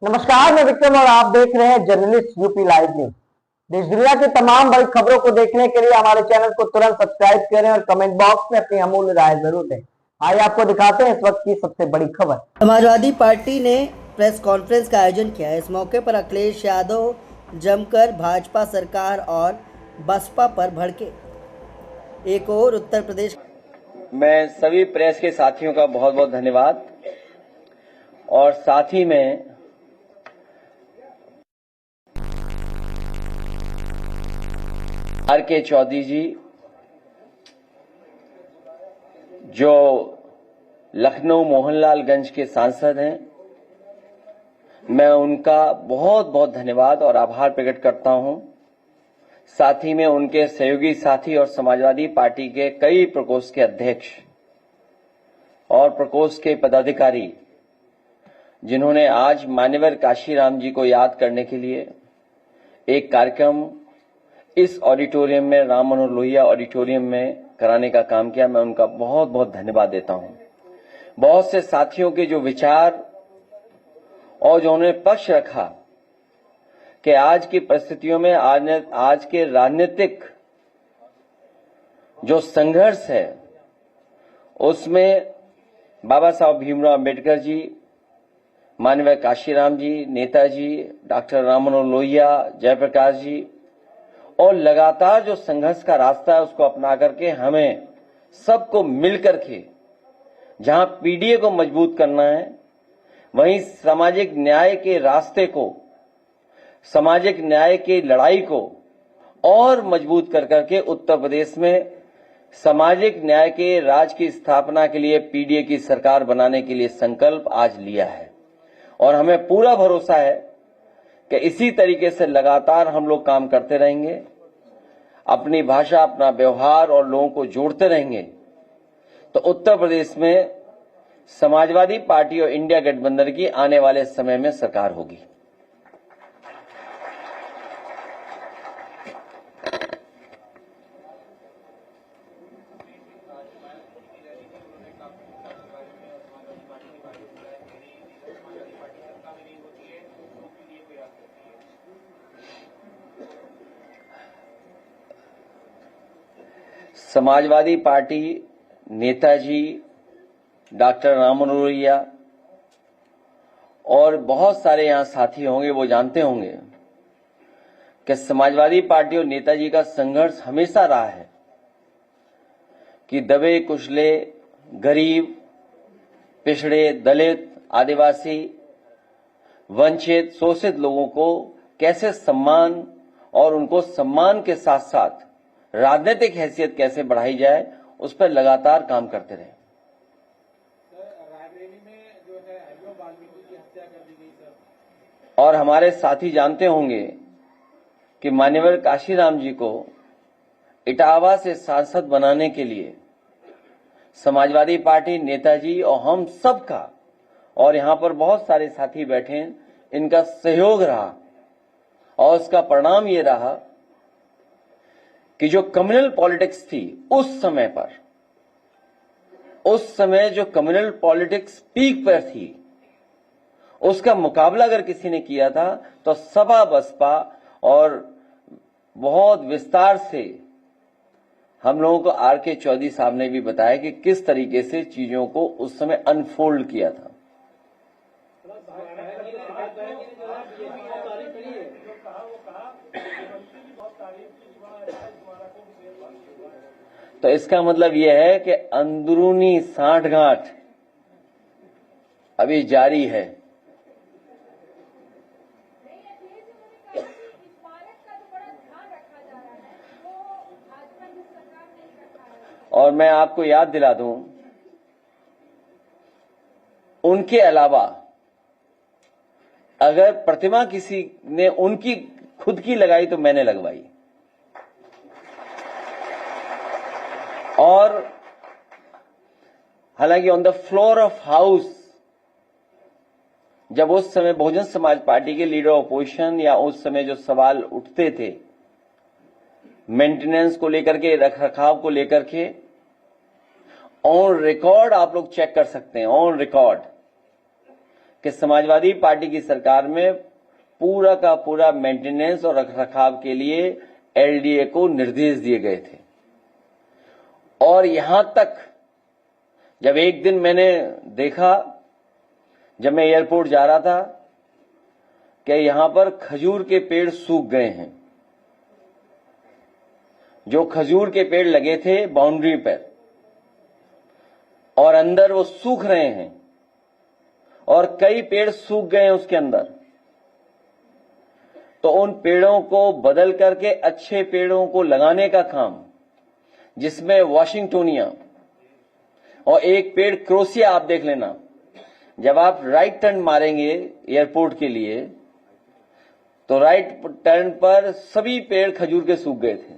नमस्कार, मैं विक्रम और आप देख रहे हैं जर्नलिस्ट यूपी लाइव न्यूज। देश दुनिया की तमाम बड़ी खबरों को देखने के लिए हमारे चैनल को तुरंत सब्सक्राइब करें और कमेंट बॉक्स में अपनी अमूल्य राय जरूर दें। आइए आपको दिखाते हैं इस वक्त की सबसे बड़ी खबर। समाजवादी पार्टी ने प्रेस कॉन्फ्रेंस का आयोजन किया। इस मौके पर अखिलेश यादव जमकर भाजपा सरकार और बसपा पर भड़के। एक और उत्तर प्रदेश मैं सभी प्रेस के साथियों का बहुत बहुत धन्यवाद और साथ ही में आर.के. चौधरी जी जो लखनऊ मोहनलालगंज के सांसद हैं, मैं उनका बहुत बहुत धन्यवाद और आभार प्रकट करता हूं। साथ ही में उनके सहयोगी साथी और समाजवादी पार्टी के कई प्रकोष्ठ के अध्यक्ष और प्रकोष्ठ के पदाधिकारी जिन्होंने आज मान्यवर काशीराम जी को याद करने के लिए एक कार्यक्रम इस ऑडिटोरियम में, राम मनोहर लोहिया ऑडिटोरियम में कराने का काम किया। मैं उनका बहुत बहुत धन्यवाद देता हूं। बहुत से साथियों के जो विचार और जो उन्होंने पक्ष रखा कि आज की परिस्थितियों में आज के राजनीतिक जो संघर्ष है उसमें बाबा साहब भीमराव अंबेडकर जी, माननीय काशीराम जी, नेताजी डॉक्टर राम मनोहर लोहिया, जयप्रकाश जी और लगातार जो संघर्ष का रास्ता है उसको अपना करके हमें सबको मिलकर के जहां पीडीए को मजबूत करना है, वहीं सामाजिक न्याय के रास्ते को, सामाजिक न्याय की लड़ाई को और मजबूत कर करके उत्तर प्रदेश में सामाजिक न्याय के राज की स्थापना के लिए पीडीए की सरकार बनाने के लिए संकल्प आज लिया है। और हमें पूरा भरोसा है कि इसी तरीके से लगातार हम लोग काम करते रहेंगे, अपनी भाषा, अपना व्यवहार और लोगों को जोड़ते रहेंगे, तो उत्तर प्रदेश में समाजवादी पार्टी और इंडिया गठबंधन की आने वाले समय में सरकार होगी। समाजवादी पार्टी, नेताजी डॉक्टर राम मनोहर लोहिया और बहुत सारे यहां साथी होंगे, वो जानते होंगे कि समाजवादी पार्टी और नेताजी का संघर्ष हमेशा रहा है कि दबे कुचले, गरीब, पिछड़े, दलित, आदिवासी, वंचित, शोषित लोगों को कैसे सम्मान और उनको सम्मान के साथ साथ राजनीतिक हैसियत कैसे बढ़ाई जाए, उस पर लगातार काम करते रहे। रायबरेली में जो है वाल्मीकि की हत्या कर दी गई सर। और हमारे साथी जानते होंगे कि मान्यवर काशीराम जी को इटावा से सांसद बनाने के लिए समाजवादी पार्टी, नेताजी और हम सबका, और यहां पर बहुत सारे साथी बैठे हैं, इनका सहयोग रहा। और उसका परिणाम ये रहा कि जो कम्युनल पॉलिटिक्स थी उस समय पर, उस समय जो कम्युनल पॉलिटिक्स पीक पर थी, उसका मुकाबला अगर किसी ने किया था तो सपा बसपा, और बहुत विस्तार से हम लोगों को आर.के. चौधरी साहब ने भी बताया कि किस तरीके से चीजों को उस समय अनफोल्ड किया था। तो इसका मतलब यह है कि अंदरूनी सांठगांठ अभी जारी है। और मैं आपको याद दिला दूं, उनके अलावा अगर प्रतिमा किसी ने उनकी खुद की लगाई तो मैंने लगवाई। और हालांकि on the floor of house, जब उस समय बहुजन समाज पार्टी के लीडर ऑपोजिशन या उस समय जो सवाल उठते थे मेंटेनेंस को लेकर के, रखरखाव को लेकर के, ऑन रिकॉर्ड आप लोग चेक कर सकते हैं, ऑन रिकॉर्ड कि समाजवादी पार्टी की सरकार में पूरा का पूरा मेंटेनेंस और रखरखाव के लिए एलडीए को निर्देश दिए गए थे। और यहां तक जब एक दिन मैंने देखा, जब मैं एयरपोर्ट जा रहा था, कि यहां पर खजूर के पेड़ सूख गए हैं। जो खजूर के पेड़ लगे थे बाउंड्री पर और अंदर वो सूख रहे हैं, और कई पेड़ सूख गए हैं उसके अंदर। तो उन पेड़ों को बदल करके अच्छे पेड़ों को लगाने का काम, जिसमें वाशिंगटोनिया और एक पेड़ क्रोसिया, आप देख लेना, जब आप राइट टर्न मारेंगे एयरपोर्ट के लिए तो राइट टर्न पर सभी पेड़ खजूर के सूख गए थे।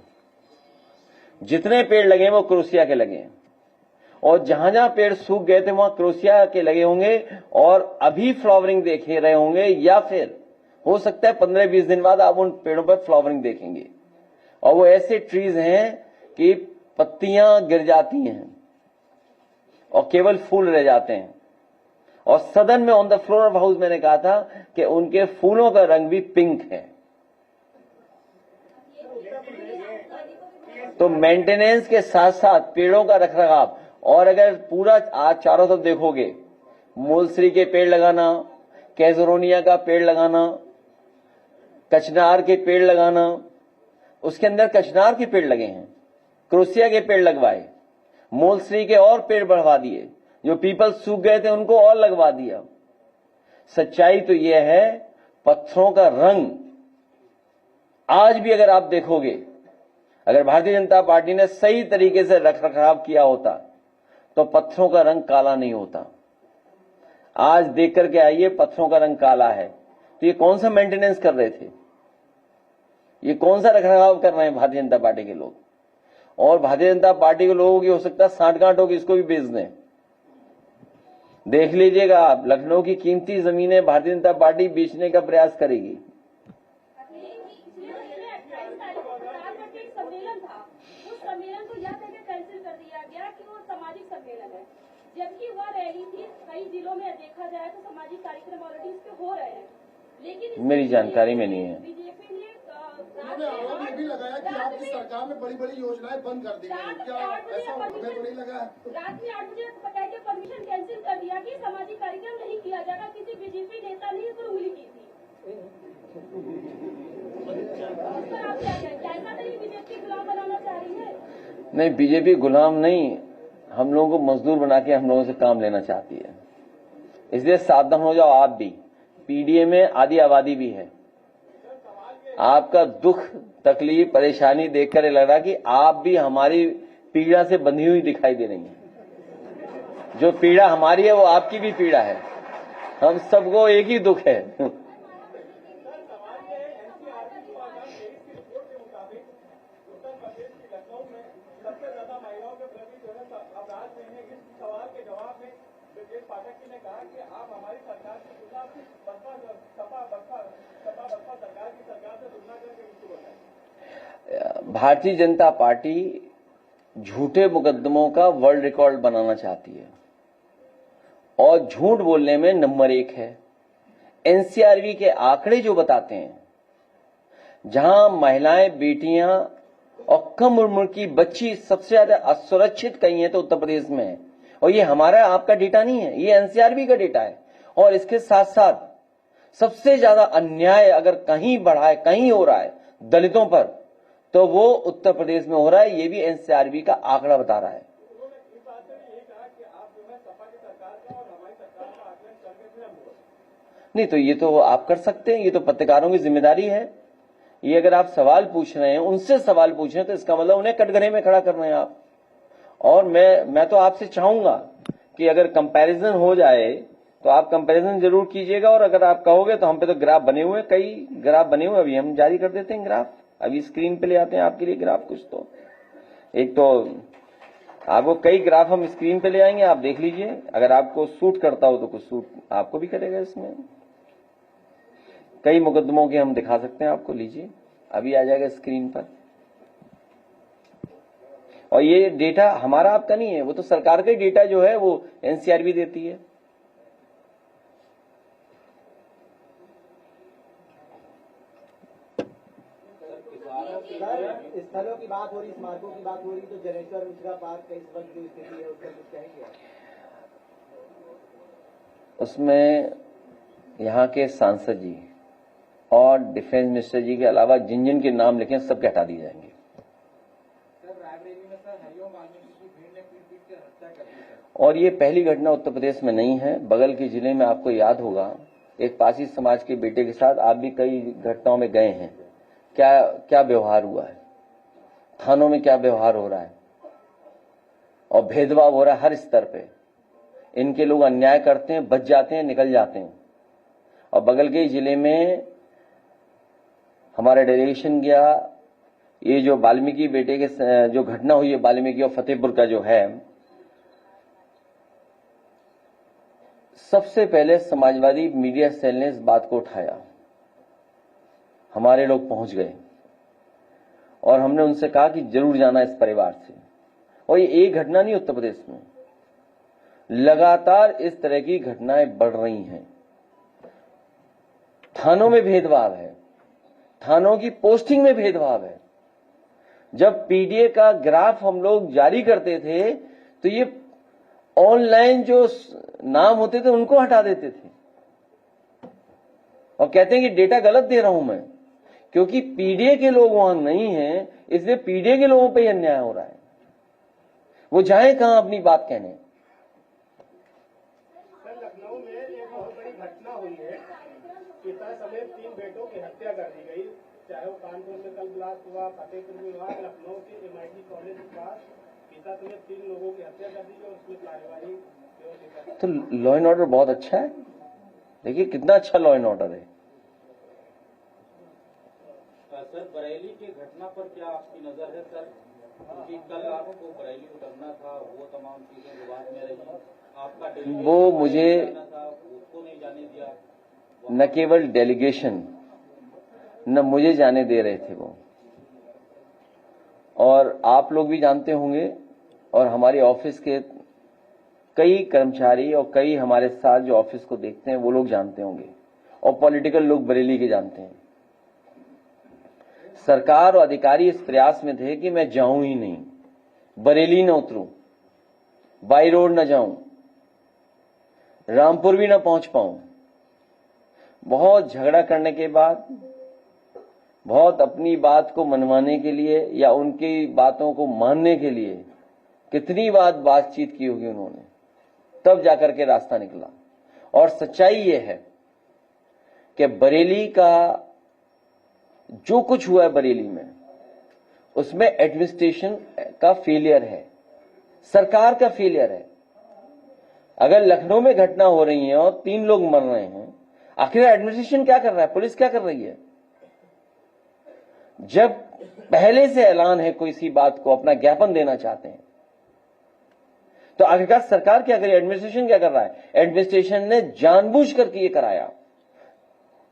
जितने पेड़ लगे वो क्रोसिया के लगे, और जहां जहां पेड़ सूख गए थे वहां क्रोसिया के लगे होंगे, और अभी फ्लावरिंग देख रहे होंगे, या फिर हो सकता है 15-20 दिन बाद आप उन पेड़ों पर फ्लावरिंग देखेंगे। और वो ऐसे ट्रीज हैं कि पत्तियां गिर जाती हैं और केवल फूल रह जाते हैं। और सदन में on the floor of house मैंने कहा था कि उनके फूलों का रंग भी पिंक है। तो मेंटेनेंस के साथ साथ पेड़ों का रखरखाव, और अगर पूरा आज चारों तरफ देखोगे, मूलश्री के पेड़ लगाना, कैजरोनिया का पेड़ लगाना, कचनार के पेड़ लगाना, उसके अंदर कचनार के पेड़ लगे हैं, क्रोसिया के पेड़ लगवाए, मूलश्री के और पेड़ बढ़वा दिए, जो पीपल सूख गए थे उनको और लगवा दिया। सच्चाई तो यह है, पत्थरों का रंग आज भी अगर आप देखोगे, अगर भारतीय जनता पार्टी ने सही तरीके से रखरखाव किया होता तो पत्थरों का रंग काला नहीं होता। आज देख करके आइए, पत्थरों का रंग काला है। तो ये कौन सा मेंटेनेंस कर रहे थे, ये कौन सा रखरखाव कर रहे हैं भारतीय जनता पार्टी के लोग? और भारतीय जनता पार्टी के लोगों की हो सकता है सांठगांठ होगी, इसको भी बेच दें। देख लीजिएगा आप, लखनऊ की कीमती जमीनें भारतीय जनता पार्टी बेचने का प्रयास करेगी। जबकि वह रैली थी, कई जिलों में देखा जाए तो सामाजिक कार्यक्रम ऑलरेडी इसके हो रहे हैं, लेकिन मेरी जानकारी में नहीं है। बीजेपी ने आरोप ये भी लगाया कि आपकी सरकार में बड़ी योजनाएं बंद कर दी गई। क्या ऐसा हमें तो नहीं लगा? रात में 8 बजे कह के परमिशन कैंसिल कर दिया कि सामाजिक कार्यक्रम नहीं किया जाएगा। किसी बीजेपी नेता ने इस पर उंगली की थी। उस पर आप क्या कहते हैं? ऐसा नहीं बीजेपी गुलाम बनाना चाह रही है? नहीं, बीजेपी गुलाम नहीं, हम लोगों को मजदूर बना के हम लोगों से काम लेना चाहती है। इसलिए सावधान हो जाओ आप भी। पीडीए में आधी आबादी भी है। आपका दुख, तकलीफ, परेशानी देखकर ये लग रहा कि आप भी हमारी पीड़ा से बंधी हुई दिखाई दे रही हैं। जो पीड़ा हमारी है वो आपकी भी पीड़ा है। हम सबको एक ही दुख है। भारतीय जनता पार्टी झूठे मुकदमों का वर्ल्ड रिकॉर्ड बनाना चाहती है और झूठ बोलने में नंबर 1 है। एनसीआरबी के आंकड़े जो बताते हैं, जहां महिलाएं, बेटियां और कम उम्र की बच्ची सबसे ज्यादा असुरक्षित कहीं है तो उत्तर प्रदेश में है। और ये हमारा आपका डेटा नहीं है, ये एनसीआरबी का डेटा है। और इसके साथ साथ सबसे ज्यादा अन्याय अगर कहीं बढ़ा है, कहीं हो रहा है दलितों पर, तो वो उत्तर प्रदेश में हो रहा है। ये भी एनसीआरबी का आंकड़ा बता रहा है। नहीं तो ये तो आप कर सकते हैं, ये तो पत्रकारों की जिम्मेदारी है। ये अगर आप सवाल पूछ रहे हैं, उनसे सवाल पूछ रहे हैं, तो इसका मतलब उन्हें कटघरे में खड़ा कर रहे हैं आप। और मैं तो आपसे चाहूंगा कि अगर कंपैरिजन हो जाए तो आप कंपैरिजन जरूर कीजिएगा। और अगर आप कहोगे तो हम पे तो ग्राफ बने हुए, कई ग्राफ बने हुए, अभी हम जारी कर देते हैं ग्राफ। अभी स्क्रीन पे ले आते हैं आपके लिए ग्राफ कुछ। तो एक तो आपको कई ग्राफ हम स्क्रीन पे ले आएंगे, आप देख लीजिए। अगर आपको सूट करता हो तो कुछ सूट आपको भी करेगा। इसमें कई मुकदमों के हम दिखा सकते हैं आपको, लीजिए अभी आ जाएगा स्क्रीन पर। और ये डेटा हमारा आपका नहीं है, वो तो सरकार का ही डेटा जो है वो एनसीआरबी देती है। बात हो रही, स्मारकों की बात हो रही, तो जनेश्वर मिश्रा पार्क का इस वक्त जो स्थिति है उसका कुछ कहेंगे आप? उसमें यहाँ के सांसद जी और डिफेंस मिनिस्टर जी के अलावा जिन जिन के नाम लिखे सबके हटा दिए जाएंगे। सर रायबरेली में सर हरिओम वाल्मीकि की भीड़ ने पीट कर हत्या कर दी सर। और ये पहली घटना उत्तर प्रदेश में नहीं है, बगल के जिले में आपको याद होगा एक पासी समाज के बेटे के साथ आप भी कई घटनाओं में गए हैं। क्या क्या व्यवहार हुआ है, थानों में क्या व्यवहार हो रहा है और भेदभाव हो रहा है हर स्तर पे। इनके लोग अन्याय करते हैं, बच जाते हैं, निकल जाते हैं। और बगल के जिले में हमारा डेलीगेशन गया, ये जो वाल्मीकि बेटे के जो घटना हुई है वाल्मीकि और फतेहपुर का जो है, सबसे पहले समाजवादी मीडिया सेल ने इस बात को उठाया। हमारे लोग पहुंच गए और हमने उनसे कहा कि जरूर जाना इस परिवार से। और ये एक घटना नहीं, उत्तर प्रदेश में लगातार इस तरह की घटनाएं बढ़ रही हैं। थानों में भेदभाव है, थानों की पोस्टिंग में भेदभाव है। जब पीडीए का ग्राफ हम लोग जारी करते थे तो ये ऑनलाइन जो नाम होते थे उनको हटा देते थे और कहते हैं कि डेटा गलत दे रहा हूं मैं, क्योंकि पीडीए के लोग वहां नहीं हैं, इसलिए पीडीए के लोगों पे ही अन्याय हो रहा है। वो जाए कहां अपनी बात कहने। सर लखनऊ में एक बहुत बड़ी घटना हुई है, पिता समेत 3 बेटों की हत्या कर दी गई, चाहे वो कानपुर में कल ब्लास्ट हुआ, फतेहपुर में हुआ, लखनऊ के MIT कॉलेज के पास पिता समेत 3 लोगों की हत्या कर दी गई और उसमें कार्यवाही। तो लॉ एंड ऑर्डर बहुत अच्छा है, देखिए कितना अच्छा लॉ एंड ऑर्डर है। सर बरेली की घटना पर क्या आपकी नजर है सर? क्योंकि कल आपको बरेली उतरना था, वो तमाम चीजें विवाद में रही, आपका वो मुझे उसको नहीं जाने दिया। न केवल डेलीगेशन, न मुझे जाने दे रहे थे वो, और आप लोग भी जानते होंगे और हमारे ऑफिस के कई कर्मचारी और कई हमारे साथ जो ऑफिस को देखते हैं वो लोग जानते होंगे, और पॉलिटिकल लोग बरेली के जानते हैं। सरकार और अधिकारी इस प्रयास में थे कि मैं जाऊं ही नहीं, बरेली न उतरूं, बाई रोड न जाऊं, रामपुर भी न पहुंच पाऊं। बहुत झगड़ा करने के बाद, बहुत अपनी बात को मनवाने के लिए या उनकी बातों को मानने के लिए कितनी बातचीत की होगी उन्होंने, तब जाकर के रास्ता निकला। और सच्चाई ये है कि बरेली का जो कुछ हुआ है बरेली में, उसमें एडमिनिस्ट्रेशन का फेलियर है, सरकार का फेलियर है। अगर लखनऊ में घटना हो रही है और 3 लोग मर रहे हैं, आखिर एडमिनिस्ट्रेशन क्या कर रहा है, पुलिस क्या कर रही है? जब पहले से ऐलान है कोई सी बात को अपना ज्ञापन देना चाहते हैं, तो आखिरकार सरकार क्या करी, एडमिनिस्ट्रेशन क्या कर रहा है? एडमिनिस्ट्रेशन ने जानबूझ करके ये कराया,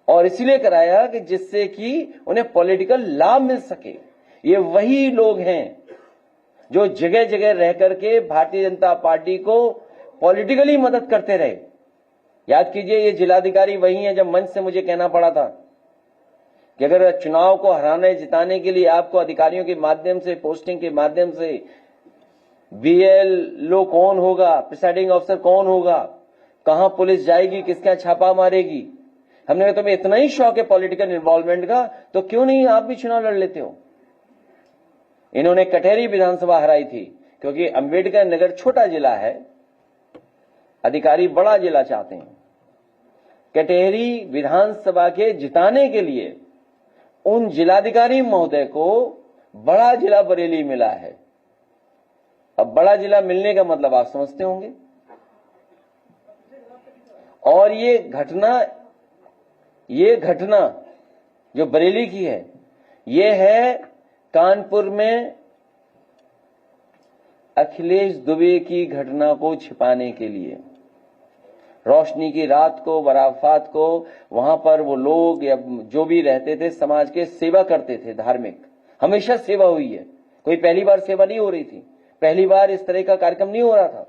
और इसलिए कराया कि जिससे कि उन्हें पॉलिटिकल लाभ मिल सके। ये वही लोग हैं जो जगह जगह रह करके भारतीय जनता पार्टी को पॉलिटिकली मदद करते रहे। याद कीजिए, ये जिलाधिकारी वही है जब मंच से मुझे कहना पड़ा था कि अगर चुनाव को हराने जिताने के लिए आपको अधिकारियों के माध्यम से, पोस्टिंग के माध्यम से BLO कौन होगा, प्रिसाइडिंग ऑफिसर कौन होगा, कहां पुलिस जाएगी, किसके यहां छापा मारेगी, हमने कहा तुम्हें इतना ही शौक है पॉलिटिकल इन्वॉल्वमेंट का, तो क्यों नहीं आप भी चुनाव लड़ लेते हो। इन्होंने कटेहरी विधानसभा हराई थी क्योंकि अंबेडकर नगर छोटा जिला है, अधिकारी बड़ा जिला चाहते हैं। कटेहरी विधानसभा के जिताने के लिए उन जिलाधिकारी महोदय को बड़ा जिला बरेली मिला है। अब बड़ा जिला मिलने का मतलब आप समझते होंगे। और ये घटना जो बरेली की है, ये है कानपुर में अखिलेश दुबे की घटना को छिपाने के लिए। रोशनी की रात को, बराफात को, वहां पर वो लोग या जो भी रहते थे समाज के, सेवा करते थे, धार्मिक, हमेशा सेवा हुई है। कोई पहली बार सेवा नहीं हो रही थी, पहली बार इस तरह का कार्यक्रम नहीं हो रहा था।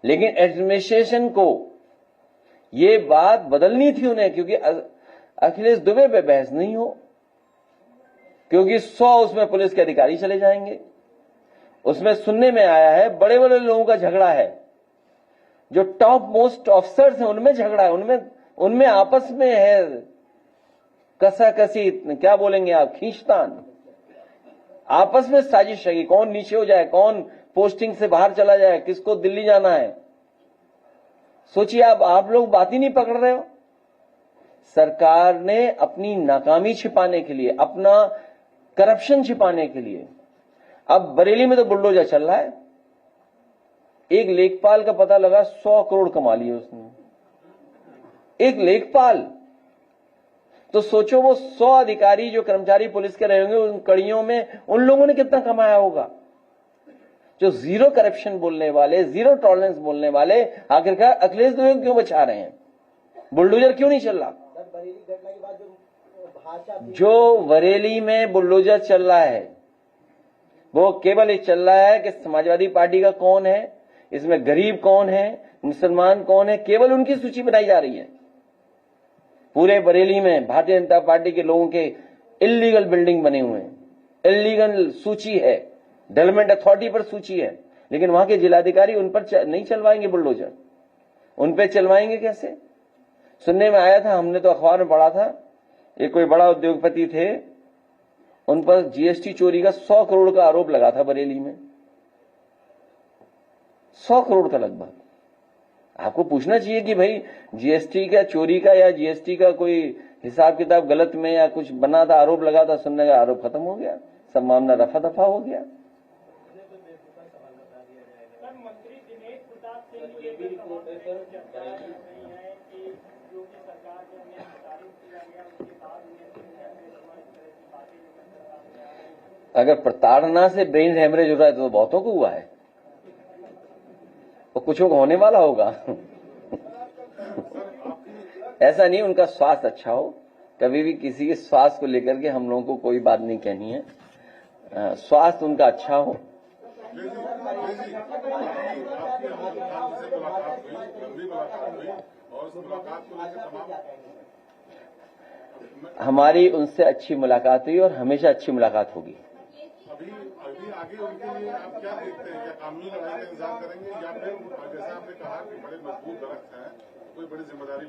लेकिन एडमिनिस्ट्रेशन को ये बात बदलनी थी उन्हें, क्योंकि अखिलेश दुबे पे बहस नहीं हो, क्योंकि 100 उसमें पुलिस के अधिकारी चले जाएंगे। उसमें सुनने में आया है बड़े बड़े लोगों का झगड़ा है, जो टॉप मोस्ट ऑफिसर्स हैं उनमें झगड़ा है, उनमें आपस में है कसाकसी, क्या बोलेंगे आप, खींचतान, आपस में साजिश है, कौन नीचे हो जाए, कौन पोस्टिंग से बाहर चला जाए, किसको दिल्ली जाना है। सोचिए आप लोग बात ही नहीं पकड़ रहे हो। सरकार ने अपनी नाकामी छिपाने के लिए, अपना करप्शन छिपाने के लिए, अब बरेली में तो बुलडोजर चल रहा है। एक लेखपाल का पता लगा 100 करोड़ कमा लिए उसने, एक लेखपाल। तो सोचो वो 100 अधिकारी जो कर्मचारी पुलिस के रहे होंगे, उन कड़ियों में उन लोगों ने कितना कमाया होगा। जो जीरो करप्शन बोलने वाले, जीरो टॉलरेंस बोलने वाले, आखिरकार अखिलेश दुबे क्यों बचा रहे हैं? बुलडोजर क्यों नहीं चल रहा? जो बरेली में बुलडोजर चल रहा है वो केवल ये चल रहा है कि समाजवादी पार्टी का कौन है, इसमें गरीब कौन है, मुसलमान कौन है, केवल उनकी सूची बनाई जा रही है। पूरे बरेली में भारतीय जनता पार्टी के लोगों के इल्लीगल बिल्डिंग बने हुए हैं, इल्लीगल सूची है, डेवलपमेंट अथॉरिटी पर सूची है, लेकिन वहां के जिलाधिकारी उन पर नहीं चलवाएंगे बुलडोजर। उन पे चलवाएंगे कैसे? सुनने में आया था, हमने तो अखबार में पढ़ा था, एक कोई बड़ा उद्योगपति थे, उन पर जीएसटी चोरी का 100 करोड़ का आरोप लगा था बरेली में, 100 करोड़ का लगभग। आपको पूछना चाहिए कि भाई जीएसटी का चोरी का या जीएसटी का कोई हिसाब किताब गलत में या कुछ बना था, आरोप लगा था, सुनने का आरोप खत्म हो गया, सब मामला रफा दफा हो गया। मंत्री दिनेश प्रताप सिंह ये भी रिपोर्ट है सर कि जो कि सरकार के में तारीफ किया गया उसके बाद अगर प्रताड़ना से ब्रेन हेमरेज हो रहा है तो बहुतों को हुआ है, तो कुछ को होने वाला होगा। ऐसा नहीं उनका स्वास्थ्य अच्छा हो, कभी भी किसी के स्वास्थ्य को लेकर के हम लोगों को कोई बात नहीं कहनी है। स्वास्थ्य उनका अच्छा हो। हमारी उनसे अच्छी मुलाकात हुई और हमेशा अच्छी मुलाकात होगी। अभी आगे उनके लिए आप क्या देखते हैं? क्या कानूनी लड़ाई का इंतजार करेंगे या फिर जैसा आपने कहा कि बड़े मजबूत दरख्त हैं, कोई बड़ी जिम्मेदारी?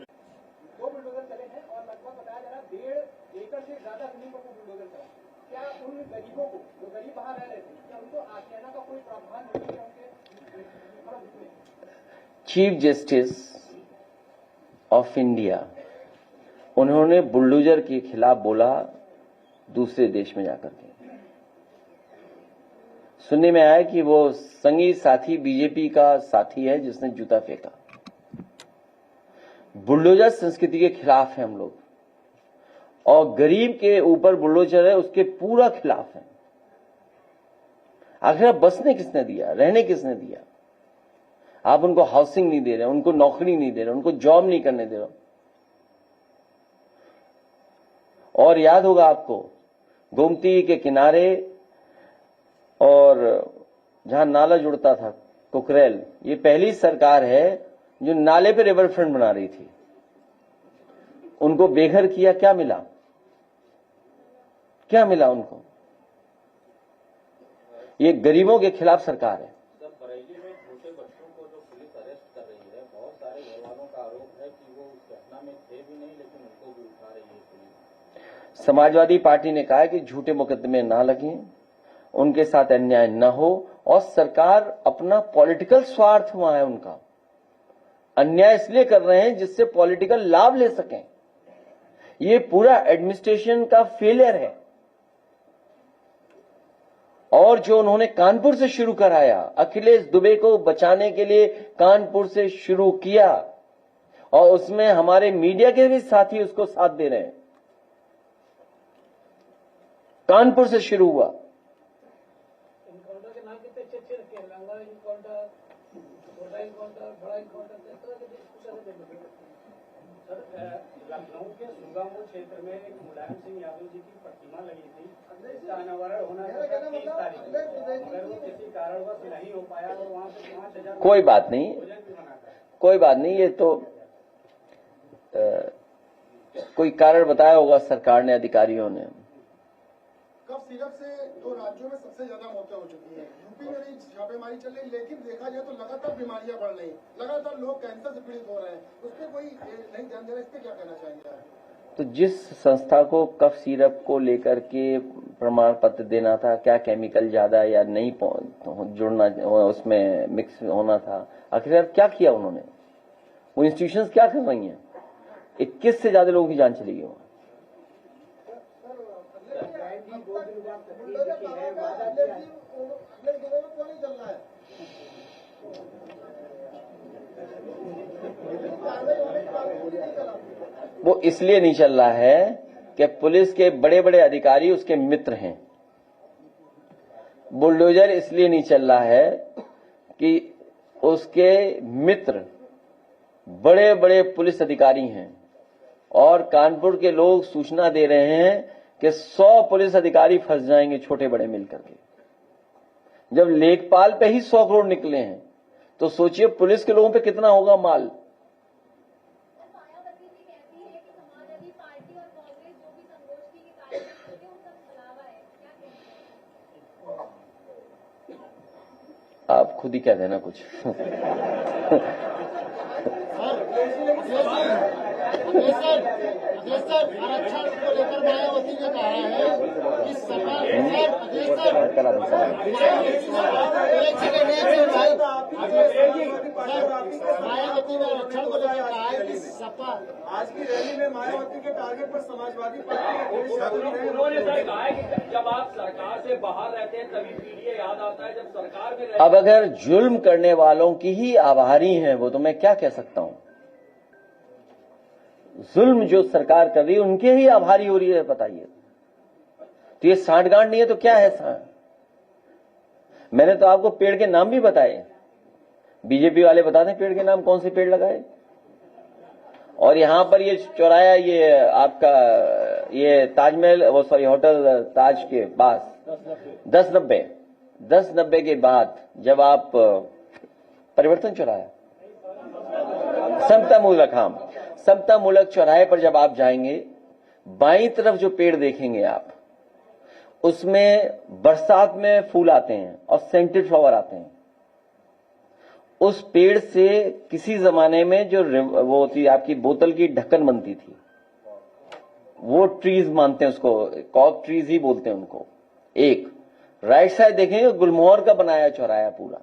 2 बुलडोजर चले हैं और लगभग बताया जा रहा है 1.5 एकड़ से ज्यादा जमीन पर बुलडोजर चला। क्या उन गरीबों को, जो गरीब बाहर रह रहे थे, क्या उनको आशियाना का कोई प्रावधान नहीं है उनके? चीफ जस्टिस ऑफ इंडिया, उन्होंने बुलडोजर के खिलाफ बोला दूसरे देश में जाकर के। सुनने में आया कि वो संगी साथी बीजेपी का साथी है जिसने जूता फेंका। बुलडोजर संस्कृति के खिलाफ है हम लोग, और गरीब के ऊपर बुलडोजर है उसके पूरा खिलाफ है। आखिर बसने किसने दिया, रहने किसने दिया? आप उनको हाउसिंग नहीं दे रहे, उनको नौकरी नहीं दे रहे, उनको जॉब नहीं करने दे रहे। और याद होगा आपको, गोमती के किनारे और जहां नाला जुड़ता था कुकरेल, ये पहली सरकार है जो नाले पे रिवर फ्रंट बना रही थी। उनको बेघर किया, क्या मिला? क्या मिला उनको? ये गरीबों के खिलाफ सरकार है। सर, बरेली में छोटे बच्चों को जो पुलिस अरेस्ट कर रही है, बहुत सारे घर वालों का आरोप है कि वो उस घटना में थे भी नहीं, लेकिन उनको भी उठा रही है पुलिस। समाजवादी पार्टी ने कहा है कि झूठे मुकदमे ना लगें, उनके साथ अन्याय न हो, और सरकार अपना पॉलिटिकल स्वार्थ वहां है उनका, अन्याय इसलिए कर रहे हैं जिससे पॉलिटिकल लाभ ले सकें। ये पूरा एडमिनिस्ट्रेशन का फेलियर है। और जो उन्होंने कानपुर से शुरू कराया, अखिलेश दुबे को बचाने के लिए कानपुर से शुरू किया, और उसमें हमारे मीडिया के भी साथी उसको साथ दे रहे हैं। कानपुर से शुरू हुआ। लखनऊ के सुगामो क्षेत्र में एक मुलायम सिंह यादव जी की प्रतिमा लगी थी, इसका अनावरण होना था 30 तारीख को, मगर वो किसी कारणवश नहीं हो पाया और वहां से 5000 कोई बात नहीं, कोई बात नहीं, ये तो कोई कारण बताया होगा सरकार ने, अधिकारियों ने। कफ सिरप से 2 राज्यों में सबसे ज्यादा मौतें हो चुकी हैं। यूपी में भी छापेमारी चल रही, लेकिन देखा जाए तो लगातार बीमारियां बढ़ रही, लगातार लोग कैंसर से पीड़ित हो रहे हैं। उस पर कोई नहीं ध्यान दे रहा, इस पर क्या कहना चाहेंगे आप? तो जिस संस्था को कफ सिरप को लेकर के प्रमाण पत्र देना था, क्या केमिकल ज्यादा या नहीं जुड़ना उसमें मिक्स होना था, आखिर क्या किया उन्होंने? वो इंस्टीट्यूशंस क्या कर रही हैं? 21 से ज्यादा लोगों की जान चली गई वहां। वो इसलिए नहीं चल रहा है कि पुलिस के बड़े बड़े अधिकारी उसके मित्र हैं। बुलडोजर इसलिए नहीं चल रहा है कि उसके मित्र बड़े बड़े पुलिस अधिकारी हैं और कानपुर के लोग सूचना दे रहे हैं कि 100 पुलिस अधिकारी फंस जाएंगे छोटे बड़े मिलकर के। जब लेखपाल पे ही 100 करोड़ निकले हैं तो सोचिए पुलिस के लोगों पे कितना होगा माल। आप खुद ही कह देना कुछ। आरक्षण को लेकर मायावती ने कहा है कि सपा मायावती ने आरक्षण को लेकर कहा है कि सपा आज की रैली में मायावती के टारगेट पर समाजवादी पार्टी उन्होंने कहा है कि जब आप सरकार से बाहर रहते हैं तभी पीडीए याद आता है, जब सरकार में अब अगर जुल्म करने वालों की ही आभारी हैं वो, तो मैं क्या कह सकता हूं? जुल्म जो सरकार कर रही है उनके ही आभारी हो रही है, बताइए। तो ये सांठगांठ नहीं है तो क्या है सांठ? मैंने तो आपको पेड़ के नाम भी बताए। बीजेपी वाले बता दें पेड़ के नाम, कौन से पेड़ लगाए। और यहां पर ये चौराया, ये आपका ये ताजमहल, वो सॉरी होटल ताज के पास 1090 के बाद जब आप परिवर्तन चौराया, समता मूलक चौराहे पर जब आप जाएंगे, बाईं तरफ जो पेड़ देखेंगे आप, उसमें बरसात में फूल आते हैं और सेंटेड फ्लावर आते हैं। उस पेड़ से किसी जमाने में जो वो होती आपकी बोतल की ढक्कन बनती थी, वो ट्रीज मानते हैं उसको, कॉक ट्रीज ही बोलते हैं उनको। एक राइट साइड देखेंगे गुलमोहर का बनाया चौराया पूरा।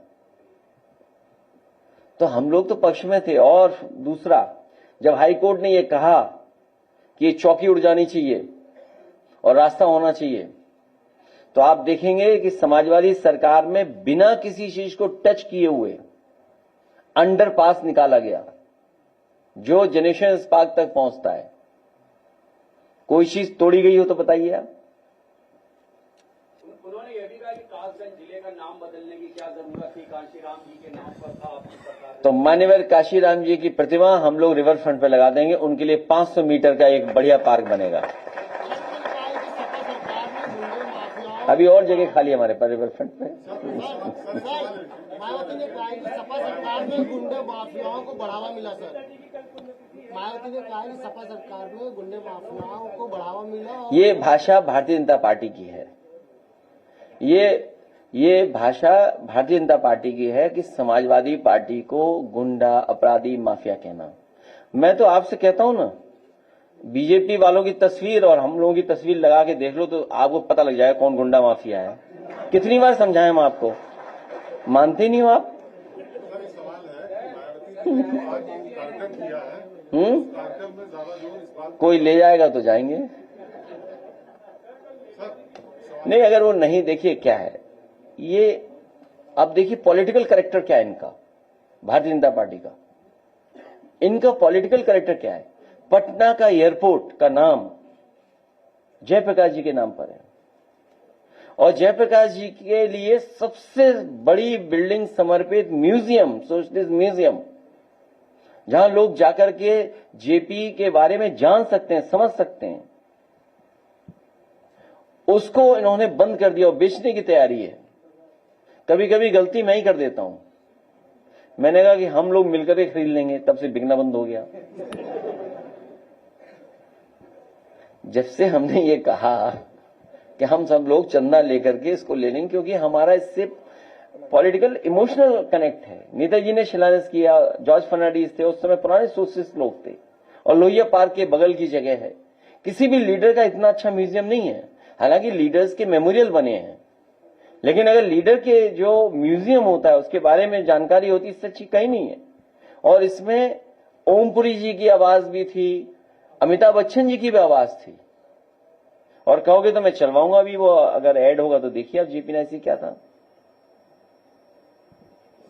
तो हम लोग तो पक्ष में थे। और दूसरा, जब हाई कोर्ट ने ये कहा कि ये चौकी उड़ जानी चाहिए और रास्ता होना चाहिए, तो आप देखेंगे कि समाजवादी सरकार में बिना किसी चीज को टच किए हुए अंडरपास निकाला गया जो जनरेशन पार्क तक पहुंचता है। कोई चीज तोड़ी गई हो तो बताइए आप। उन्होंने यह भी कहा कि कासगंज जिले का नाम बदलने की क्या जरूरत थी, काशीराम जी के नाम पर था आपकी सरकार। तो मान्यवर काशीराम जी की प्रतिमा हम लोग रिवर फ्रंट पे लगा देंगे, उनके लिए 500 मीटर का एक बढ़िया पार्क बनेगा। अभी और जगह खाली है हमारे पास रिवर फ्रंट पे। मायावती ने कहा कि सपा सरकार में गुंडे माफियाओं को बढ़ावा मिला। सर, मायावती ने कहा कि सपा सरकार में गुंडे माफियाओं को बढ़ावा मिला। ये भाषा भारतीय जनता पार्टी की है। ये भाषा भारतीय जनता पार्टी की है कि समाजवादी पार्टी को गुंडा, अपराधी, माफिया कहना। मैं तो आपसे कहता हूं ना, बीजेपी वालों की तस्वीर और हम लोगों की तस्वीर लगा के देख लो तो आपको पता लग जाएगा कौन गुंडा माफिया है। कितनी बार समझाएं हम आपको, मानते नहीं हो आप। कोई ले जाएगा तो जाएंगे, नहीं अगर वो नहीं। देखिए क्या है ये, अब देखिए पॉलिटिकल कैरेक्टर क्या है इनका, भारतीय जनता पार्टी का। इनका पॉलिटिकल कैरेक्टर क्या है? पटना का एयरपोर्ट का नाम जयप्रकाश जी के नाम पर है और जयप्रकाश जी के लिए सबसे बड़ी बिल्डिंग समर्पित म्यूजियम, सोशलिस्ट म्यूजियम, जहां लोग जाकर के जेपी के बारे में जान सकते हैं, समझ सकते हैं, उसको इन्होंने बंद कर दिया और बेचने की तैयारी है। कभी कभी गलती मैं ही कर देता हूं। मैंने कहा कि हम लोग मिलकर के खरीद लेंगे, तब से बिकना बंद हो गया। जब से हमने ये कहा कि हम सब लोग चंदा लेकर के इसको ले लेंगे, क्योंकि हमारा इससे पॉलिटिकल इमोशनल कनेक्ट है। नेताजी ने शिलान्यास किया, जॉर्ज फर्नांडिस थे, उस समय पुराने सोशलिस्ट लोग थे, और लोहिया पार्क के बगल की जगह है। किसी भी लीडर का इतना अच्छा म्यूजियम नहीं है, हालांकि लीडर्स के मेमोरियल बने हैं, लेकिन अगर लीडर के जो म्यूजियम होता है उसके बारे में जानकारी होती, इससे अच्छी कहीं नहीं है। और इसमें ओमपुरी जी की आवाज भी थी, अमिताभ बच्चन जी की भी आवाज थी, और कहोगे तो मैं चलवाऊंगा भी, वो अगर ऐड होगा तो देखिए आप जेपी नायसी क्या था।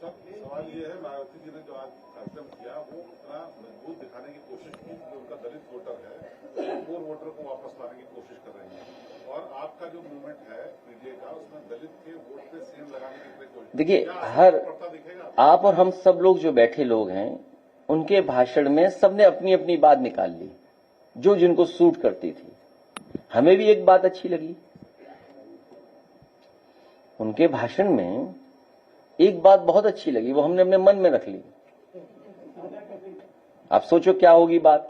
सवाल ये है, मायावती जी ने जो आज कार्यक्रम किया वो इतना मजबूत दिखाने की कोशिश की कि उनका दलित वोटर है, वो वोटर को वापस लाने की कोशिश कर रही है, और आपका जो मूवमेंट है पीडीए का, उसमें दलित के वोट पे सेम लगाने की कोशिश। देखिए, हर आप और हम सब लोग जो बैठे लोग हैं, उनके भाषण में सबने अपनी अपनी बात निकाल ली जो जिनको सूट करती थी। हमें भी एक बात अच्छी लगी, उनके भाषण में एक बात बहुत अच्छी लगी, वो हमने अपने मन में रख ली। आप सोचो क्या होगी बात।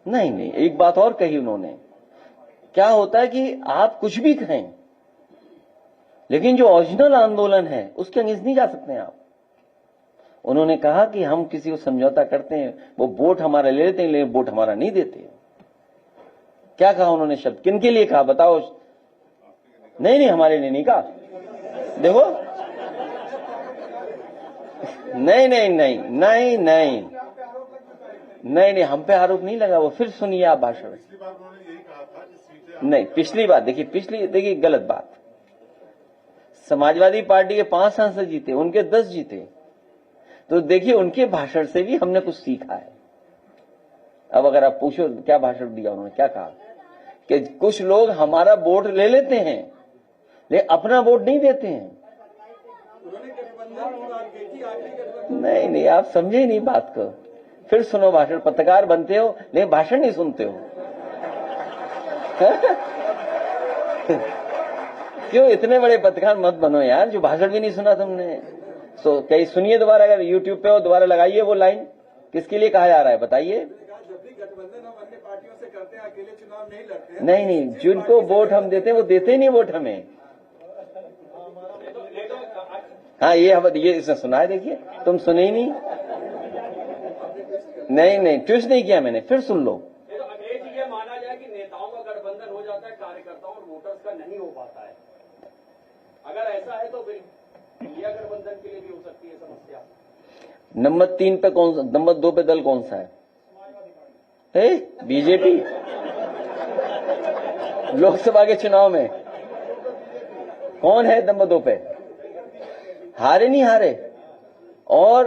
नहीं, एक बात और कही उन्होंने। क्या होता है कि आप कुछ भी कहें, लेकिन जो ओरिजिनल आंदोलन है उसके अगेंस्ट नहीं जा सकते हैं आप। उन्होंने कहा कि हम किसी को समझौता करते हैं, वो वोट हमारा ले लेते हैं, लेकिन वोट हमारा नहीं देते। क्या कहा उन्होंने शब्द, किनके लिए कहा बताओ? नहीं, हमारे लिए नहीं कहा। देखो, नहीं, हम पे आरोप नहीं लगा। वो फिर सुनिए आप भाषण। पिछली बार उन्होंने यही कहा था कि सीटें नहीं, पिछली बार देखिए गलत बात। समाजवादी पार्टी के 5 सांसद जीते, उनके 10 जीते, तो देखिए उनके भाषण से भी हमने कुछ सीखा है। अब अगर आप पूछो क्या भाषण दिया उन्होंने, क्या कहा कि कुछ लोग हमारा वोट ले लेते हैं लेकिन अपना वोट नहीं देते हैं। नहीं, आप समझे ही नहीं बात को। फिर सुनो भाषण। पत्रकार बनते हो लेकिन भाषण नहीं सुनते हो। क्यों इतने बड़े पत्रकार मत बनो यार, जो भाषण भी नहीं सुना तुमने। तो कहीं सुनिए दोबारा, अगर यूट्यूब पे हो दोबारा लगाइए वो लाइन, किसके लिए कहा जा रहा है बताइए। जब भी गठबंधन हम अन्य पार्टियों से करते हैं, अकेले चुनाव नहीं लड़ते हैं। नहीं, जिनको वोट हम देते हैं वो देते ही नहीं वोट हमें। हाँ, ये इसने सुना है, देखिए तुम सुने ही नहीं। नहीं, ट्विस्ट नहीं किया मैंने, फिर सुन लो। अखिलेश जी, ये माना जाए कि नेताओं का गठबंधन हो जाता है, कार्यकर्ताओं और वोटर्स का नहीं हो पाता है। अगर ऐसा है तो फिर इंडिया गठबंधन के लिए भी हो सकती है समस्या। नंबर 3 पे कौन सा, नंबर 2 पे दल कौन सा है? बीजेपी। लोकसभा के चुनाव में कौन है नंबर 2 पे? हारे नहीं हारे, और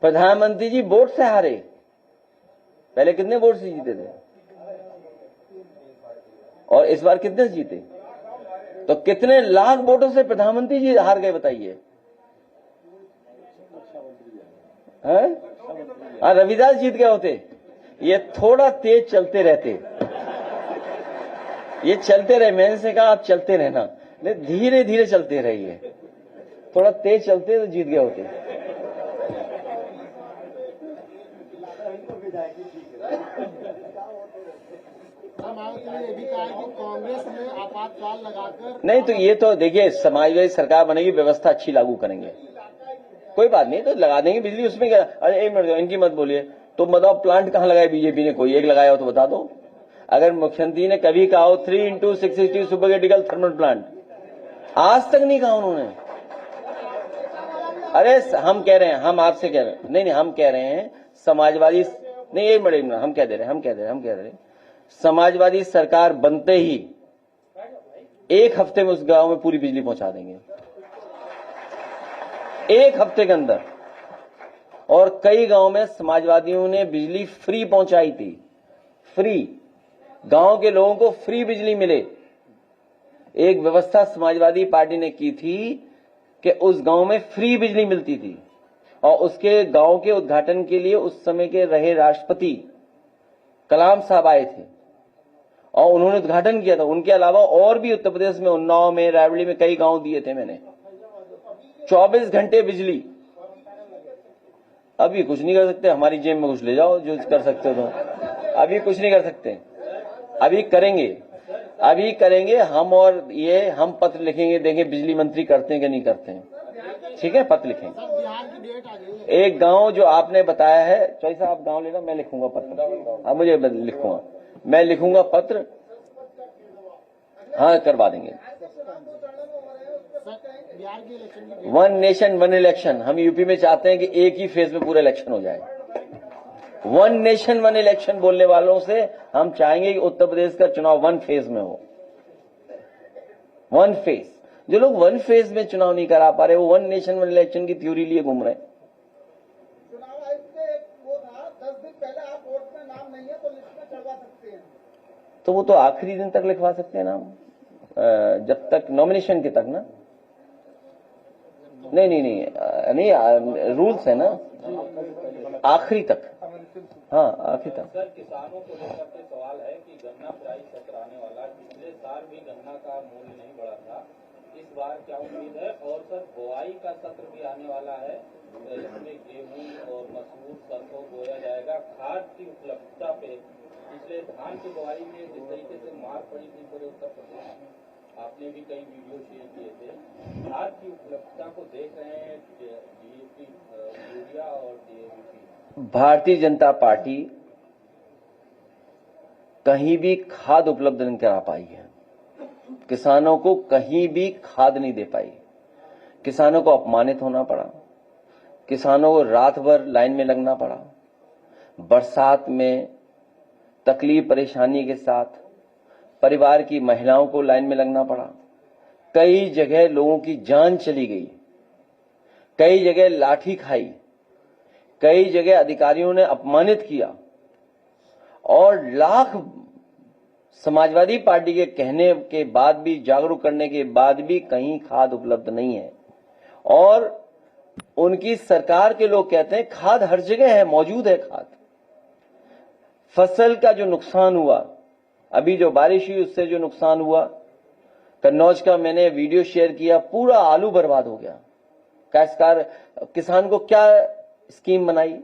प्रधानमंत्री जी वोट से हारे। पहले कितने वोट से जीते थे, और इस बार कितने से जीते? तो कितने लाख वोटों से प्रधानमंत्री जी हार गए बताइए। हाँ, रविदास जीत गए होते। ये थोड़ा तेज चलते रहते, ये चलते रहे। मैंने से कहा आप चलते रहना, धीरे धीरे चलते रहिए। थोड़ा तेज चलते तो जीत गए होते। ये भी कहा कि कांग्रेस में आपातकाल लगाकर नहीं, तो ये तो देखिए समाजवादी सरकार बनेगी, व्यवस्था अच्छी लागू करेंगे, कोई बात नहीं, तो लगा देंगे बिजली। उसमें क्या? अरे एक मिनट इनकी मत बोलिए। तो बताओ प्लांट कहाँ लगाया बीजेपी ने? कोई एक लगाया हो तो बता दो। अगर मुख्यमंत्री ने कभी कहा हो 3x660 super critical thermal plant, आज तक नहीं कहा उन्होंने। अरे हम कह रहे हैं, हम आपसे कह रहे हैं, नहीं हम कह रहे हैं समाजवादी, नहीं एक मिनट हम कह दे रहे हैं समाजवादी सरकार बनते ही 1 हफ्ते में उस गांव में पूरी बिजली पहुंचा देंगे, 1 हफ्ते के अंदर। और कई गांव में समाजवादियों ने बिजली फ्री पहुंचाई थी, फ्री, गांव के लोगों को फ्री बिजली मिले। एक व्यवस्था समाजवादी पार्टी ने की थी कि उस गांव में फ्री बिजली मिलती थी, और उसके गांव के उद्घाटन के लिए उस समय के रहे राष्ट्रपति कलाम साहब आए थे और उन्होंने उद्घाटन किया था। उनके अलावा और भी उत्तर प्रदेश में, उन्नाव में, रायबरेली में कई गांव दिए थे मैंने। 24 घंटे बिजली। अभी कुछ नहीं कर सकते, हमारी जेब में कुछ ले जाओ जो कर सकते हो, तो अभी कुछ नहीं कर सकते। अभी करेंगे हम, और ये हम पत्र लिखेंगे, देंगे बिजली मंत्री करते हैं कि नहीं करते हैं, ठीक है, पत्र लिखेंगे। एक गांव जो आपने बताया है, चौधरी साहब आप गांव लेना, मैं लिखूंगा पत्र, अब मुझे लिखूंगा, मैं लिखूंगा पत्र, हाँ करवा देंगे। वन नेशन वन इलेक्शन हम यूपी में चाहते हैं कि एक ही फेज में पूरा इलेक्शन हो जाए। वन नेशन वन इलेक्शन बोलने वालों से हम चाहेंगे कि उत्तर प्रदेश का चुनाव वन फेज में हो, वन फेज। जो लोग वन फेज में चुनाव नहीं करा पा रहे, वो वन नेशन वन इलेक्शन की थ्योरी लिए घूम रहे हैं। चुनाव आयुक्त से वो था 10 दिन पहले आप वोट में नाम नहीं है तो लिस्ट में चढ़वा सकते हैं, तो वो तो आखिरी दिन तक लिखवा सकते हैं नाम, जब तक नॉमिनेशन के तक ना, नहीं रूल्स है ना, आखिरी तक, हाँ आखिरी तक। सर, किसानों को लेकर के सवाल है कि गन्ना प्राइस सत्र आने वाला, पिछले साल भी गन्ना का मूल्य नहीं बढ़ा था, इस बार क्या उम्मीद है? और सर बुआई का सत्र भी आने वाला है, इसमें गेहूं और मसूर सरसों बोया जाएगा। खाद की उपलब्धता पे पिछले धान की बुआई में जिस तरीके से मार पड़ी थी पूरे उत्तर प्रदेश में, आपने भी कई वीडियो शेयर किए थे, खाद की उपलब्धता को देख रहे हैं, डीएपी यूरिया और डीएपी। भारतीय जनता पार्टी कहीं भी खाद उपलब्ध नहीं करा पाई है, किसानों को कहीं भी खाद नहीं दे पाई, किसानों को अपमानित होना पड़ा, किसानों को रात भर लाइन में लगना पड़ा, बरसात में तकलीफ परेशानी के साथ परिवार की महिलाओं को लाइन में लगना पड़ा, कई जगह लोगों की जान चली गई, कई जगह लाठी खाई, कई जगह अधिकारियों ने अपमानित किया, और लाख समाजवादी पार्टी के कहने के बाद भी, जागरूक करने के बाद भी कहीं खाद उपलब्ध नहीं है। और उनकी सरकार के लोग कहते हैं खाद हर जगह है, मौजूद है खाद। फसल का जो नुकसान हुआ, अभी जो बारिश हुई उससे जो नुकसान हुआ, कन्नौज का मैंने वीडियो शेयर किया, पूरा आलू बर्बाद हो गया। काश्तकार किसान को क्या स्कीम बनाई?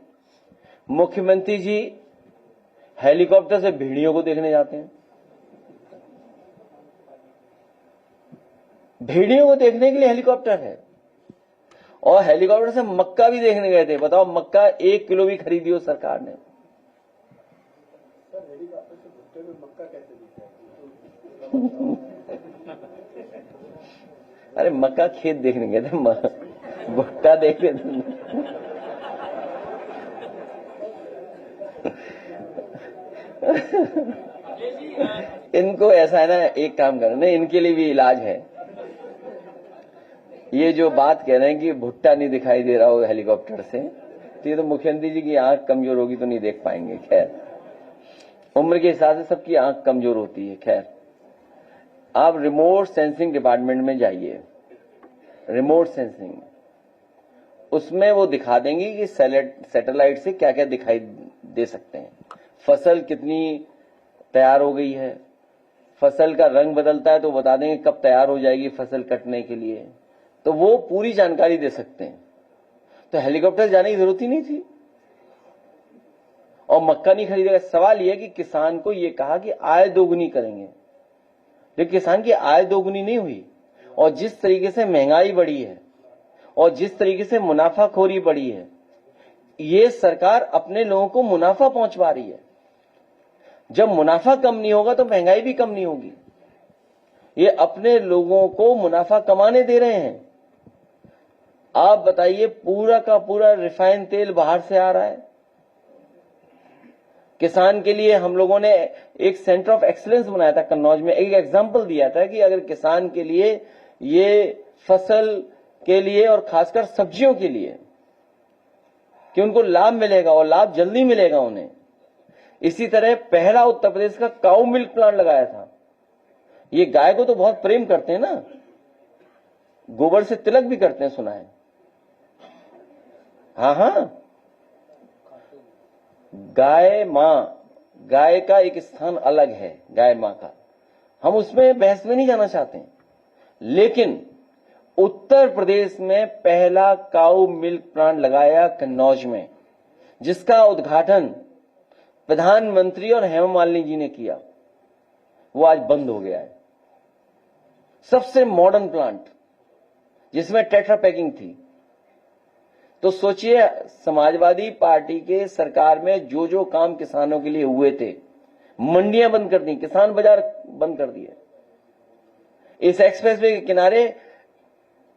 मुख्यमंत्री जी हेलीकॉप्टर से भेड़ियों को देखने जाते हैं, भेड़ियों को देखने के लिए हेलीकॉप्टर है, और हेलीकॉप्टर से मक्का भी देखने गए थे। बताओ, मक्का 1 किलो भी खरीदी हो सरकार ने। हेलीकॉप्टर से भुट्टे में मक्का कैसे दिखता है? अरे मक्का खेत देखने गए थे, भुट्टा देख रहे थे। इनको ऐसा है ना, एक काम करो ना, इनके लिए भी इलाज है। ये जो बात कह रहे हैं कि भुट्टा नहीं दिखाई दे रहा हो हेलीकॉप्टर से, तो ये तो मुख्यमंत्री जी की आंख कमजोर होगी तो नहीं देख पाएंगे। खैर, उम्र के हिसाब से सबकी आंख कमजोर होती है। खैर, आप रिमोट सेंसिंग डिपार्टमेंट में जाइए, रिमोट सेंसिंग, उसमें वो दिखा देंगे कि सैटेलाइट से क्या क्या दिखाई दे सकते हैं, फसल कितनी तैयार हो गई है, फसल का रंग बदलता है तो बता देंगे कब तैयार हो जाएगी फसल कटने के लिए, तो वो पूरी जानकारी दे सकते हैं। तो हेलीकॉप्टर जाने की जरूरत ही नहीं थी, और मक्का नहीं खरीदेगा। सवाल यह है कि किसान को यह कहा कि आय दोगुनी करेंगे, लेकिन किसान की आय दोगुनी नहीं हुई, और जिस तरीके से महंगाई बढ़ी है और जिस तरीके से मुनाफाखोरी बढ़ी है, ये सरकार अपने लोगों को मुनाफा पहुंचवा रही है। जब मुनाफा कम नहीं होगा तो महंगाई भी कम नहीं होगी। ये अपने लोगों को मुनाफा कमाने दे रहे हैं। आप बताइए, पूरा का पूरा रिफाइंड तेल बाहर से आ रहा है। किसान के लिए हम लोगों ने एक सेंटर ऑफ एक्सीलेंस बनाया था कन्नौज में, एक एग्जांपल दिया था कि अगर किसान के लिए, ये फसल के लिए और खासकर सब्जियों के लिए, कि उनको लाभ मिलेगा और लाभ जल्दी मिलेगा उन्हें। इसी तरह पहला उत्तर प्रदेश का काऊ मिल्क प्लांट लगाया था। ये गाय को तो बहुत प्रेम करते हैं ना, गोबर से तिलक भी करते हैं, सुना है। हाँ, गाय मां, गाय का एक स्थान अलग है, गाय मां का, हम उसमें बहस में नहीं जाना चाहते हैं। लेकिन उत्तर प्रदेश में पहला काऊ मिल्क प्लांट लगाया कन्नौज में, जिसका उद्घाटन प्रधानमंत्री और हेमा मालिनी जी ने किया। वो आज बंद हो गया है। सबसे मॉडर्न प्लांट जिसमें टेट्रा पैकिंग थी। तो सोचिए, समाजवादी पार्टी के सरकार में जो जो काम किसानों के लिए हुए थे, मंडियां बंद कर दी, किसान बाजार बंद कर दिए। इस एक्सप्रेसवे के किनारे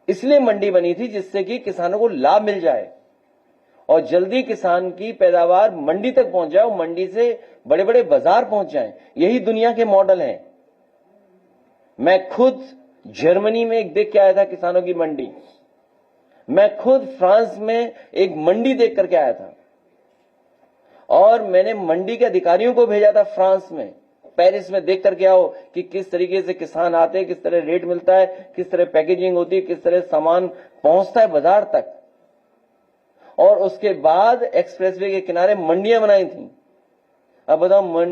इसलिए मंडी बनी थी जिससे कि किसानों को लाभ मिल जाए और जल्दी किसान की पैदावार मंडी तक पहुंच जाए और मंडी से बड़े बड़े बाजार पहुंच जाएं। यही दुनिया के मॉडल हैं। मैं खुद जर्मनी में एक देख के आया था किसानों की मंडी। मैं खुद फ्रांस में एक मंडी देख करके आया था और मैंने मंडी के अधिकारियों को भेजा था फ्रांस में, पेरिस में। देख करके आओ कि किस तरीके से किसान आते हैं, किस तरह रेट मिलता है, किस तरह पैकेजिंग होती है, किस तरह सामान पहुंचता है बाजार तक। और उसके बाद एक्सप्रेसवे के किनारे मंडियां बनाई थी। अब बताओ,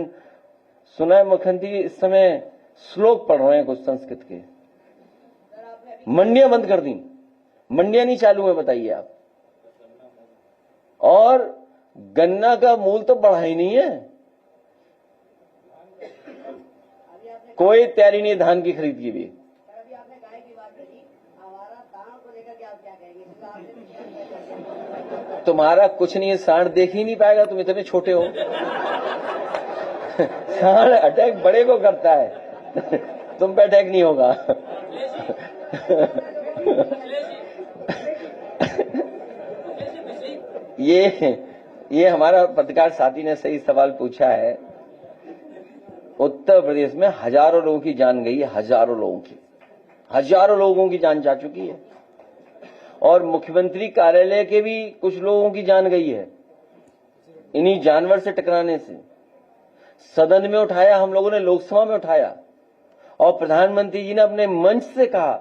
सुना है मुख्यमंत्री इस समय श्लोक पढ़ रहे हैं कुछ संस्कृत के। मंडियां बंद कर दी, मंडियां नहीं चालू है, बताइए आप। और गन्ना का मूल तो बढ़ा ही नहीं है, कोई तैयारी नहीं है धान की खरीद की भी। तुम्हारा कुछ नहीं है, सांड देख ही नहीं पाएगा, तुम इतने छोटे हो। सांड अटैक बड़े को करता है, तुम पे अटैक नहीं होगा। ये हमारा पत्रकार साथी ने सही सवाल पूछा है। उत्तर प्रदेश में हजारों लोगों की जान गई है, हजारों लोगों की जान जा चुकी है और मुख्यमंत्री कार्यालय के भी कुछ लोगों की जान गई है इन्हीं जानवर से टकराने से। सदन में उठाया, हम लोगों ने लोकसभा में उठाया और प्रधानमंत्री जी ने अपने मंच से कहा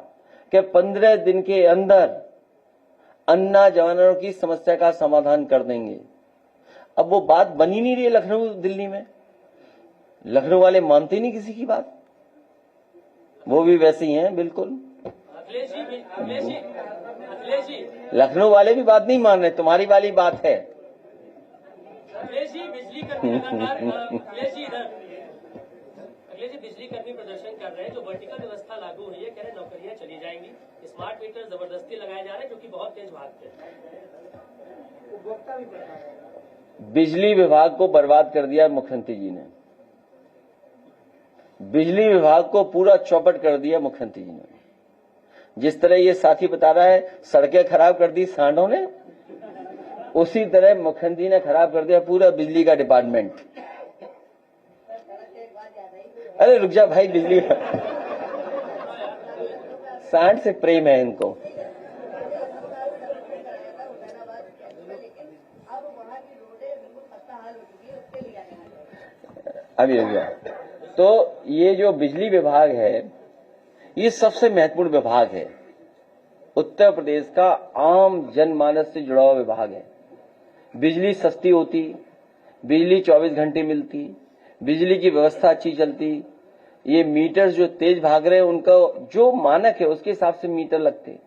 कि 15 दिन के अंदर अन्ना जानवरों की समस्या का समाधान कर देंगे। अब वो बात बन ही नहीं रही है लखनऊ दिल्ली में। लखनऊ वाले मानते नहीं किसी की बात, वो भी वैसे ही हैं बिल्कुल। लखनऊ वाले भी बात नहीं मान रहे, तुम्हारी वाली बात है। बिजली कर्मी प्रदर्शन कर रहे हैं, जो वर्टिकल व्यवस्था लागू हुई है, कह रहे नौकरियां चली जाएंगी, स्मार्ट मीटर जबरदस्ती लगाए जा रहे हैं जो कि बहुत तेज भागते हैं। बिजली विभाग को बर्बाद कर दिया मुख्यमंत्री जी ने, बिजली विभाग को पूरा चौपट कर दिया मुख्यमंत्री जी ने। जिस तरह ये साथी बता रहा है सड़कें खराब कर दी सांडों ने, उसी तरह मुख्यमंत्री ने खराब कर दिया पूरा बिजली का डिपार्टमेंट। अरे रुक जा भाई, बिजली सांड से प्रेम है इनको। अभी रुक जा। तो ये जो बिजली विभाग है ये सबसे महत्वपूर्ण विभाग है, उत्तर प्रदेश का आम जनमानस से जुड़ा हुआ विभाग है। बिजली सस्ती होती, बिजली 24 घंटे मिलती, बिजली की व्यवस्था अच्छी चलती। ये मीटर जो तेज भाग रहे हैं उनका जो मानक है उसके हिसाब से मीटर लगते,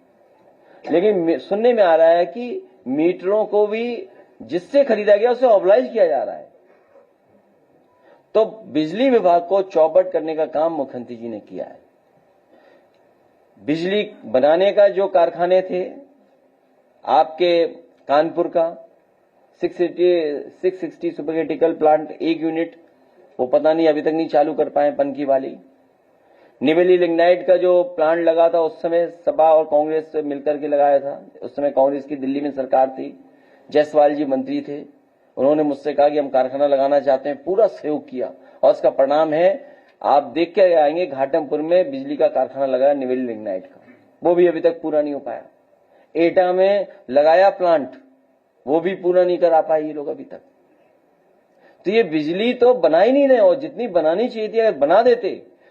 लेकिन सुनने में आ रहा है कि मीटरों को भी जिससे खरीदा गया उसे ऑबलाइज किया जा रहा है। तो बिजली विभाग को चौपट करने का काम मुख्यमंत्री जी ने किया है। बिजली बनाने का जो कारखाने थे आपके कानपुर का 660 सुपर क्रिटिकल प्लांट, एक यूनिट, वो पता नहीं अभी तक नहीं चालू कर पाए पनकी वाली। निवेली लिग्नाइट का जो प्लांट लगा था उस समय सपा और कांग्रेस से मिलकर के लगाया था, उस समय कांग्रेस की दिल्ली में सरकार थी, जायसवाल जी मंत्री थे। उन्होंने मुझसे कहा कि हम कारखाना लगाना चाहते हैं, पूरा सहयोग किया और उसका परिणाम है आप देख के आएंगे घाटमपुर में बिजली का कारखाना लगाया निवेली लिग्नाइट का, वो भी अभी तक पूरा नहीं हो पाया। एटा में लगाया प्लांट, वो भी पूरा नहीं करा पाए ये लोग अभी तक। तो ये बिजली तो बना ही नहीं रहे, और जितनी बनानी चाहिए थी अगर बना देते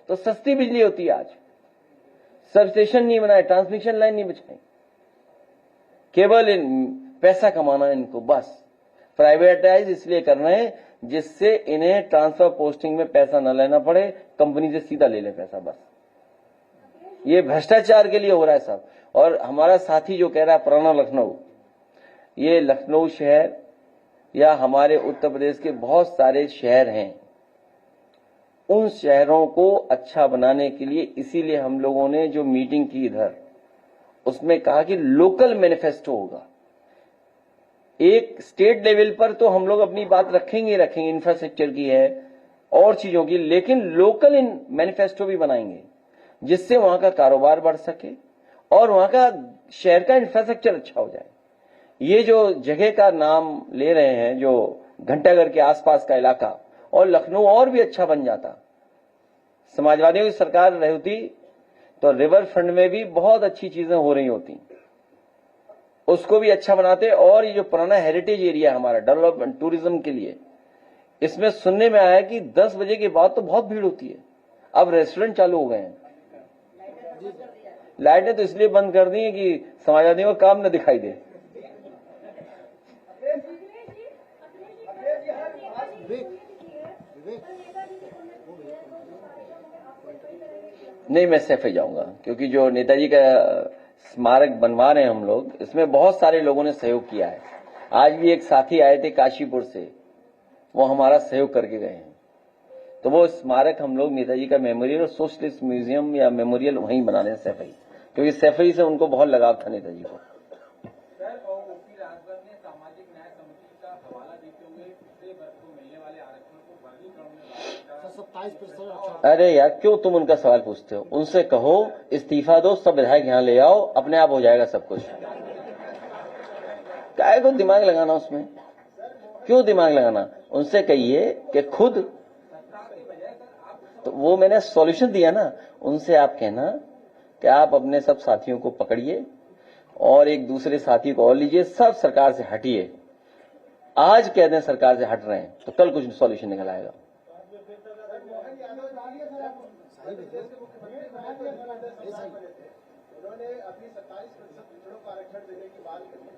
तो सस्ती बिजली होती। आज सब स्टेशन नहीं बनाए, ट्रांसमिशन लाइन नहीं बिछाई, केवल पैसा कमाना इनको, बस प्राइवेटाइज इसलिए कर रहे हैं जिससे इन्हें ट्रांसफर पोस्टिंग में पैसा न लेना पड़े, कंपनी से सीधा ले ले पैसा, बस। ये भ्रष्टाचार के लिए हो रहा है सब। और हमारा साथी जो कह रहा है पुराना लखनऊ, ये लखनऊ शहर या हमारे उत्तर प्रदेश के बहुत सारे शहर हैं उन शहरों को अच्छा बनाने के लिए इसीलिए हम लोगों ने जो मीटिंग की इधर, उसमें कहा कि लोकल मैनिफेस्टो होगा। एक स्टेट लेवल पर तो हम लोग अपनी बात रखेंगे इंफ्रास्ट्रक्चर की है और चीजों की, लेकिन लोकल मैनिफेस्टो भी बनाएंगे जिससे वहां का कारोबार बढ़ सके और वहां का शहर का इंफ्रास्ट्रक्चर अच्छा हो जाए। ये जो जगह का नाम ले रहे हैं, जो घंटाघर के आसपास का इलाका और लखनऊ और भी अच्छा बन जाता। समाजवादियों की सरकार रही होती तो रिवर फ्रंट में भी बहुत अच्छी चीजें हो रही होती, उसको भी अच्छा बनाते। और ये जो पुराना हेरिटेज एरिया हमारा डेवलपमेंट टूरिज्म के लिए, इसमें सुनने में आया कि 10 बजे के बाद तो बहुत भीड़ होती है। अब रेस्टोरेंट चालू हो गए हैं, लाइटें तो इसलिए बंद कर दी है कि समाजवादियों को काम न दिखाई दे। नहीं, मैं सैफे जाऊंगा, क्योंकि जो नेताजी का स्मारक बनवा रहे हैं हम लोग, इसमें बहुत सारे लोगों ने सहयोग किया है। आज भी एक साथी आए थे काशीपुर से, वो हमारा सहयोग करके गए हैं। तो वो स्मारक हम लोग नेताजी का मेमोरियल और सोशलिस्ट म्यूजियम या मेमोरियल वहीं बना रहे हैं सैफई, क्योंकि सैफई से उनको बहुत लगाव था नेताजी को। अरे यार, क्यों तुम उनका सवाल पूछते हो? उनसे कहो इस्तीफा दो, सब विधायक यहाँ ले आओ, अपने आप हो जाएगा सब कुछ। काय को दिमाग लगाना उसमें? क्यों दिमाग लगाना? उनसे कहिए कि खुद, तो वो मैंने सॉल्यूशन दिया ना, उनसे आप कहना कि आप अपने सब साथियों को पकड़िए और एक दूसरे साथी को और लीजिए, सब सरकार से हटिए। आज कह दें सरकार से हट रहे हैं तो कल कुछ सॉल्यूशन निकल आएगा। उन्होंने अभी 27% पिछड़ों को आरक्षण देने की बात करी,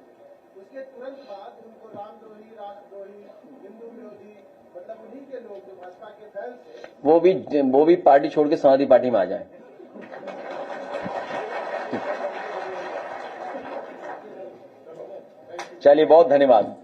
उसके तुरंत बाद उनको रामद्रोही, राष्ट्रद्रोही, हिंदू विरोधी, मतलब उन्हीं के लोग जो भाजपा के फैल से वो भी पार्टी छोड़ के समाजवादी पार्टी में आ जाए। चलिए, बहुत धन्यवाद।